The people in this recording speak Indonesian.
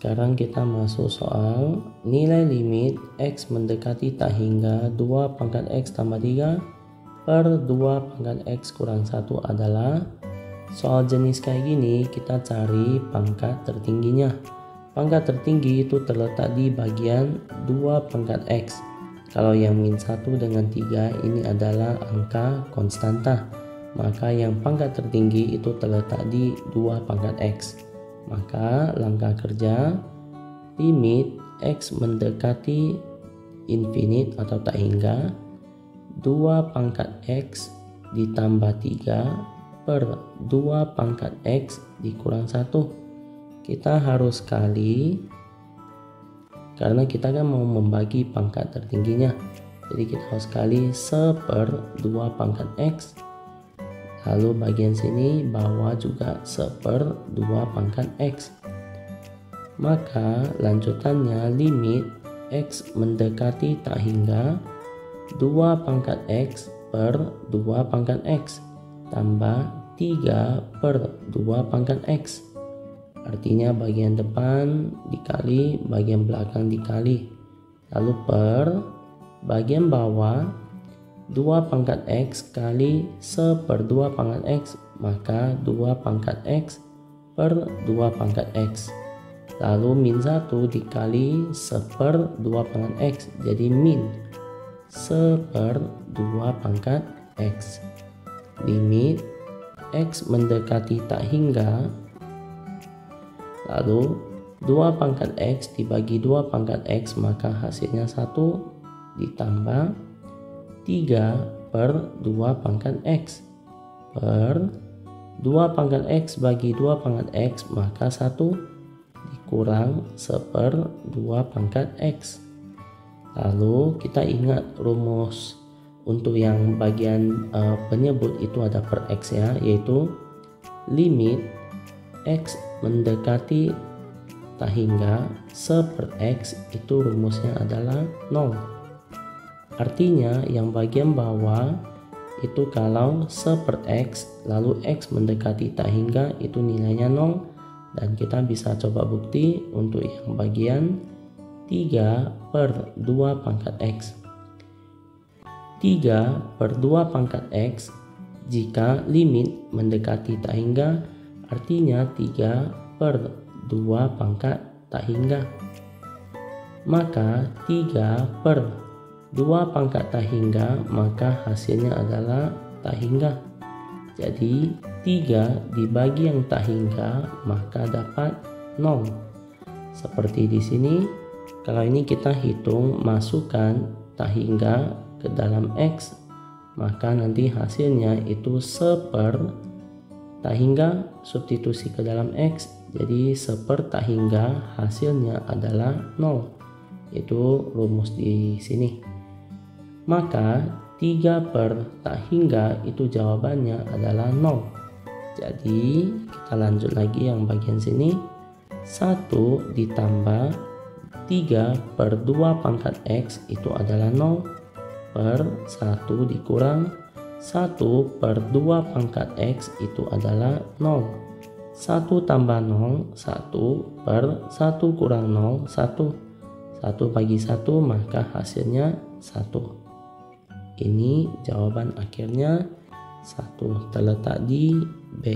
Sekarang kita masuk soal nilai limit X mendekati tak hingga 2 pangkat X tambah 3 per 2 pangkat X kurang 1 adalah. Soal jenis kayak gini kita cari pangkat tertingginya. Pangkat tertinggi itu terletak di bagian 2 pangkat X. Kalau yang min 1 dengan 3 ini adalah angka konstanta, maka yang pangkat tertinggi itu terletak di 2 pangkat X. Maka langkah kerja limit X mendekati infinite atau tak hingga 2 pangkat X ditambah 3 per 2 pangkat X dikurang 1. Kita harus kali karena kita kan mau membagi pangkat tertingginya, jadi kita harus kali 1/2 pangkat X. Lalu bagian sini bawah juga 1/2 pangkat X. Maka lanjutannya limit X mendekati tak hingga 2 pangkat X per 2 pangkat X tambah 3 per 2 pangkat X. Artinya bagian depan dikali bagian belakang dikali. Lalu per bagian bawah 2 pangkat X kali 1/2 pangkat X, maka 2 pangkat X per 2 pangkat X. Lalu min 1 dikali 1/2 pangkat X, jadi min 1/2 pangkat X. Limit X mendekati tak hingga, lalu 2 pangkat X dibagi 2 pangkat X, maka hasilnya 1 ditambah 3 per 2 pangkat X per 2 pangkat X bagi 2 pangkat X, maka 1 dikurang 1/2 pangkat X. Lalu kita ingat rumus untuk yang bagian penyebut itu ada per X ya, yaitu limit X mendekati tak hingga 1/X itu rumusnya adalah 0. Artinya yang bagian bawah itu kalau 1/X lalu X mendekati tak hingga itu nilainya 0, dan kita bisa coba bukti untuk yang bagian 3/2 pangkat X. 3/2 pangkat X jika limit mendekati tak hingga, artinya 3/2 pangkat tak hingga. Maka 3/2 pangkat tak hingga, maka hasilnya adalah tak hingga. Jadi 3 dibagi yang tak hingga maka dapat 0. Seperti di sini, kalau ini kita hitung masukkan tak hingga ke dalam X, maka nanti hasilnya itu 1/, tak hingga substitusi ke dalam X, jadi 1/, tak hingga hasilnya adalah 0. Itu rumus di sini. Maka 3/, tak hingga itu jawabannya adalah 0. Jadi kita lanjut lagi yang bagian sini. 1 ditambah 3/2 pangkat X itu adalah 0 per 1 dikurang 1/2 pangkat X itu adalah 0. 1 tambah 0 1 per 1 kurang 0 1. 1 bagi 1 maka hasilnya 1. Ini jawaban akhirnya 1, terletak di B.